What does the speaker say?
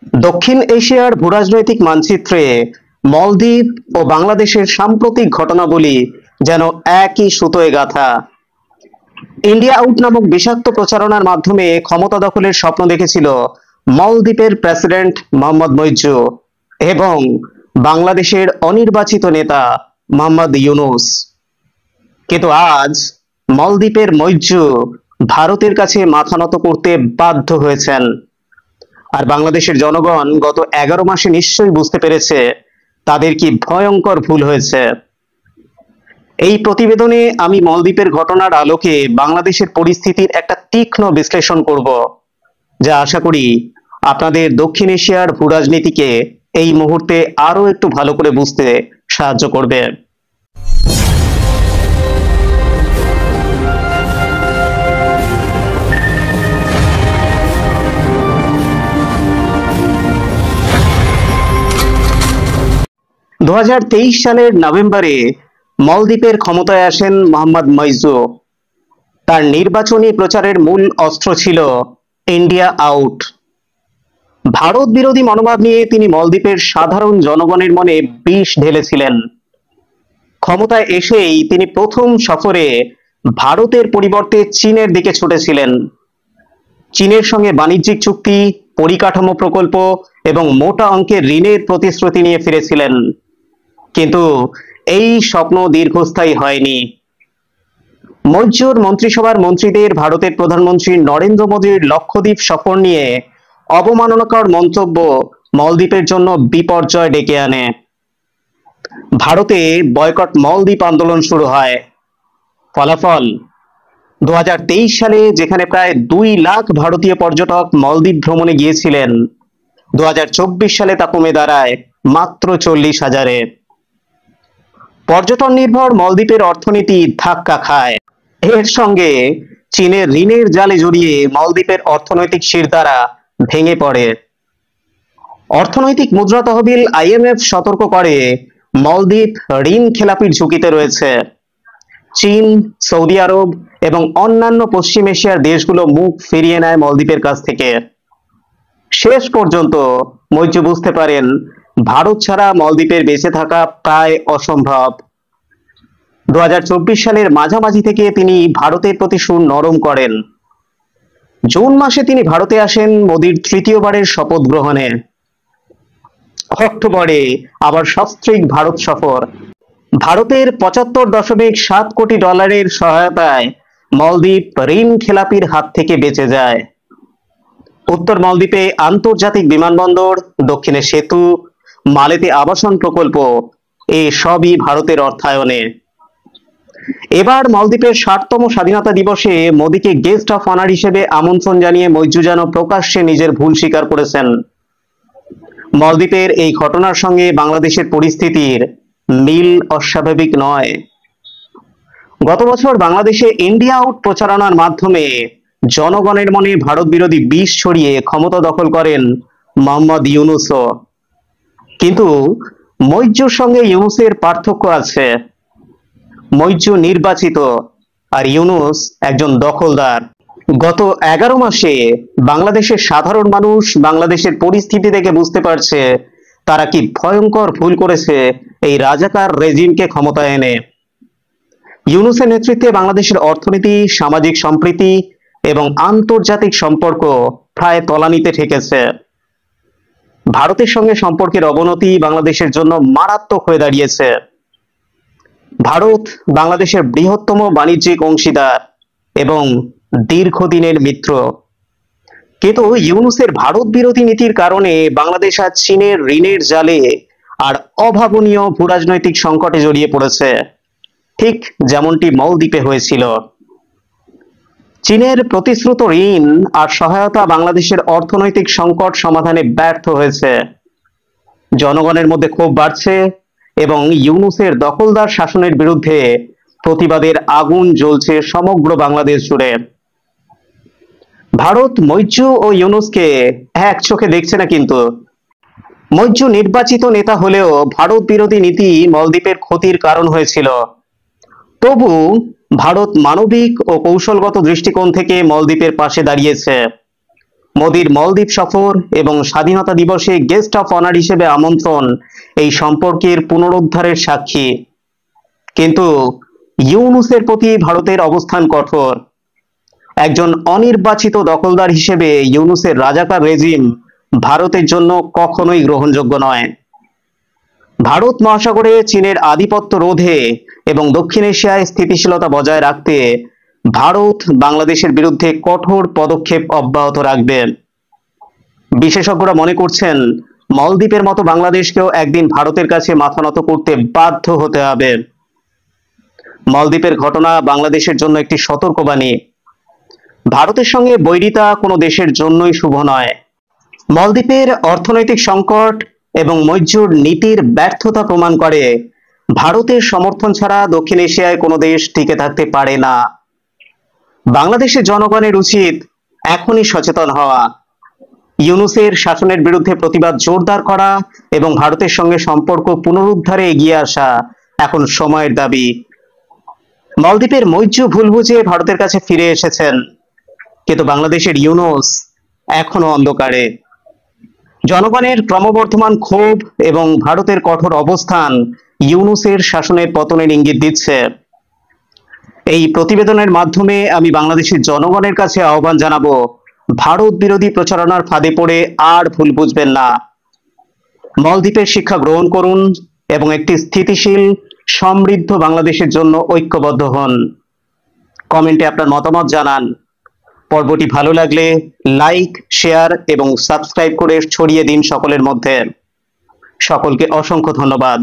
দক্ষিণ এশিয়ার ভূরাজনৈতিক মানচিত্রে মলদ্বীপ ও বাংলাদেশের সাম্প্রতিক ঘটনাবলী যেন একই সুতোয় গাঁথা। ইন্ডিয়া আউট নামক বিষাক্ত প্রচারণার মাধ্যমে ক্ষমতা দখলের স্বপ্ন দেখেছিল মলদ্বীপের প্রেসিডেন্ট মোহাম্মদ মইজ্জু এবং বাংলাদেশের অনির্বাচিত নেতা মোহাম্মদ ইউনূস। কিন্তু আজ মলদ্বীপের মইজ্জু ভারতের কাছে মাথা নত করতে বাধ্য হয়েছেন। আর বাংলাদেশের জনগণ গত 11 মাসে নিশ্চয়ই বুঝতে পেরেছে তাদের কি ভয়ঙ্কর ভুল হয়েছে। এই প্রতিবেদনে আমি মলদ্বীপের ঘটনার আলোকে বাংলাদেশের পরিস্থিতির একটা তীক্ষ্ণ বিশ্লেষণ করব, যা আশা করি আপনাদের দক্ষিণ এশিয়ার ভূরাজনীতিকে এই মুহূর্তে আরো একটু ভালো করে বুঝতে সাহায্য করবে। 2023 সালের নভেম্বরে মলদ্বীপের ক্ষমতায় আসেন মোহাম্মদ মইজ্জু। তার নির্বাচনী প্রচারের মূল অস্ত্র ছিল ইন্ডিয়া আউট। ভারত বিরোধী মনোভাব নিয়ে তিনি মলদ্বীপের সাধারণ জনগণের মনে বিষ ঢেলেছিলেন। ক্ষমতায় এসেই তিনি প্রথম সফরে ভারতের পরিবর্তে চীনের দিকে ছুটেছিলেন। চীনের সঙ্গে বাণিজ্যিক চুক্তি, পরিকাঠামো প্রকল্প এবং মোটা অঙ্কের ঋণের প্রতিশ্রুতি নিয়ে ফিরেছিলেন। কিন্তু এই স্বপ্ন দীর্ঘস্থায়ী হয়নি। মইজ্জুর মন্ত্রিসভার মন্ত্রীদের ভারতের প্রধানমন্ত্রী নরেন্দ্র মোদীর লক্ষদ্বীপ সফর নিয়ে অবমাননাকর মন্তব্য মলদ্বীপের জন্য বিপর্যয় ডেকে আনে। ভারতে বয়কট মলদ্বীপ আন্দোলন শুরু হয়। ফলাফল 2023 সালে যেখানে প্রায় 2 লাখ ভারতীয় পর্যটক মলদ্বীপ ভ্রমণে গিয়েছিলেন, 2024 সালে তা কমে দাঁড়ায় মাত্র 40,000-এ। পর্যটন নির্ভর মলদ্বীপের অর্থনীতি ধাক্কা খায়। এর সঙ্গে চীনের ঋণের জালে জড়িয়ে মলদ্বীপের অর্থনৈতিক শিরদাঁড়া ভেঙে পড়ে। অর্থনৈতিক মুদ্রা তহবিল IMF সতর্ক করে মলদ্বীপ ঋণ খেলাপির ঝুঁকিতে রয়েছে। চীন, সৌদি আরব এবং অন্যান্য পশ্চিম এশিয়ার দেশগুলো মুখ ফিরিয়ে নেয় মলদ্বীপের কাছ থেকে। শেষ পর্যন্ত মইজ্জু বুঝতে পারেন ভারত ছাড়া মলদ্বীপের বেঁচে থাকা প্রায় অসম্ভব। 2024 সালের মাঝামাঝি থেকে তিনি ভারতের প্রতি সুর নরম করেন। জুন মাসে তিনি ভারতে আসেন মোদির তৃতীয়বারের শপথ গ্রহণে। অক্টোবরে আবার সস্ত্রীক ভারত সফর। ভারতের $75.7 কোটি সহায়তায় মলদ্বীপ ঋণ খেলাপির হাত থেকে বেঁচে যায়। উত্তর মলদ্বীপে আন্তর্জাতিক বিমানবন্দর, দক্ষিণে সেতু, মালেতে আবাসন প্রকল্প, এই সবই ভারতের অর্থায়নে। এবার মলদ্বীপের 60তম স্বাধীনতা দিবসে মোদীকে গেস্ট অফ অনার হিসেবে আমন্ত্রণ জানিয়ে মইজ্জু যেন প্রকাশ্যে নিজের ভুল স্বীকার করেছেন। মলদ্বীপের এই ঘটনার সঙ্গে বাংলাদেশের পরিস্থিতির মিল অস্বাভাবিক নয়। গত বছর বাংলাদেশে ইন্ডিয়া আউট প্রচারণার মাধ্যমে জনগণের মনে ভারত বিরোধী বিষ ছড়িয়ে ক্ষমতা দখল করেন মোহাম্মদ ইউনূসও। কিন্তু মইজ্জুর সঙ্গে ইউনূসের পার্থক্য আছে। মইজ্জু নির্বাচিত আর ইউনূস একজন দখলদার। গত 11 মাসে বাংলাদেশের সাধারণ মানুষ বাংলাদেশের পরিস্থিতি থেকে বুঝতে পারছে তারা কি ভয়ঙ্কর ভুল করেছে এই রাজাকার রেজিমকে ক্ষমতায় এনে। ইউনূসের নেতৃত্বে বাংলাদেশের অর্থনীতি, সামাজিক সম্প্রীতি এবং আন্তর্জাতিক সম্পর্ক প্রায় তলানিতে ঠেকেছে। ভারতের সঙ্গে সম্পর্কের অবনতি বাংলাদেশের জন্য মারাত্মক হয়ে দাঁড়িয়েছে। ভারত বাংলাদেশের বৃহত্তম বাণিজ্যিক অংশীদার এবং দীর্ঘদিনের মিত্র। কিন্তু ইউনূসের ভারত বিরোধী নীতির কারণে বাংলাদেশ আজ চীনের ঋণের জালে আর অভাবনীয় ভূরাজনৈতিক সংকটে জড়িয়ে পড়েছে, ঠিক যেমনটি মলদ্বীপে হয়েছিল। চীনের প্রতিশ্রুত ঋণ আর সহায়তা বাংলাদেশের অর্থনৈতিক সংকট সমাধানে ব্যর্থ হয়েছে। জনগণের মধ্যে ক্ষোভ বাড়ছে এবং ইউনূসের দখলদার শাসনের বিরুদ্ধে প্রতিবাদের আগুন জ্বলছে সমগ্র বাংলাদেশ জুড়ে। ভারত মইজ্জু ও ইউনূসকে এক চোখে দেখছে না। কিন্তু মইজ্জু নির্বাচিত নেতা হলেও ভারত বিরোধী নীতি মলদ্বীপের ক্ষতির কারণ হয়েছিল। তবু ভারত মানবিক ও কৌশলগত দৃষ্টিকোণ থেকে মলদ্বীপের পাশে দাঁড়িয়েছে। মোদির মলদ্বীপ সফর এবং স্বাধীনতা দিবসে গেস্ট অফ অনার হিসেবে আমন্ত্রণ এই সম্পর্কের পুনরুদ্ধারের সাক্ষী। কিন্তু ইউনূসের প্রতি ভারতের অবস্থান কঠোর। একজন অনির্বাচিত দখলদার হিসেবে ইউনূসের রাজাকার রেজিম ভারতের জন্য কখনোই গ্রহণযোগ্য নয়। ভারত মহাসাগরে চীনের আধিপত্য রোধে এবং দক্ষিণ এশিয়ায় স্থিতিশীলতা বজায় রাখতে ভারত বাংলাদেশের বিরুদ্ধে কঠোর পদক্ষেপ অব্যাহত রাখবে। বিশেষজ্ঞরা মনে করছেন, মলদ্বীপের মতো বাংলাদেশকেও একদিন ভারতের কাছে মাথা নত করতে বাধ্য হতে হবে। মলদ্বীপের ঘটনা বাংলাদেশের জন্য একটি সতর্কবাণী। ভারতের সঙ্গে বৈরিতা কোনো দেশের জন্যই শুভ নয়। মলদ্বীপের অর্থনৈতিক সংকট এবং মৈত্রীর নীতির ব্যর্থতা প্রমাণ করে ভারতের সমর্থন ছাড়া দক্ষিণ এশিয়ায় কোনো দেশ টিকে থাকতে পারে না। বাংলাদেশের জনগণের উচিত এখনই সচেতন হওয়া, ইউনূসের শাসনের বিরুদ্ধে প্রতিবাদ জোরদার করা এবং ভারতের সঙ্গে সম্পর্ক পুনরুদ্ধারে এগিয়ে আসা এখন সময়ের দাবি। মলদ্বীপের মৈত্রী ভুল বুঝে ভারতের কাছে ফিরে এসেছেন, কিন্তু বাংলাদেশের ইউনূস এখনো অন্ধকারে। জনগণের ক্রমবর্ধমান ক্ষোভ এবং ভারতের কঠোর অবস্থান ইউনূসের শাসনের পতনের ইঙ্গিত দিচ্ছে। এই প্রতিবেদনের মাধ্যমে আমি বাংলাদেশের জনগণের কাছে আহ্বান জানাবো, ভারত বিরোধী প্রচারণার ফাঁদে পড়ে আর ভুল বুঝবেন না। মলদ্বীপের শিক্ষা গ্রহণ করুন এবং একটি স্থিতিশীল সমৃদ্ধ বাংলাদেশের জন্য ঐক্যবদ্ধ হন। কমেন্টে আপনার মতামত জানান। পর্বটি ভালো লাগলে লাইক, শেয়ার এবং সাবস্ক্রাইব করে ছড়িয়ে দিন সকলের মধ্যে। সকলকে অসংখ্য ধন্যবাদ।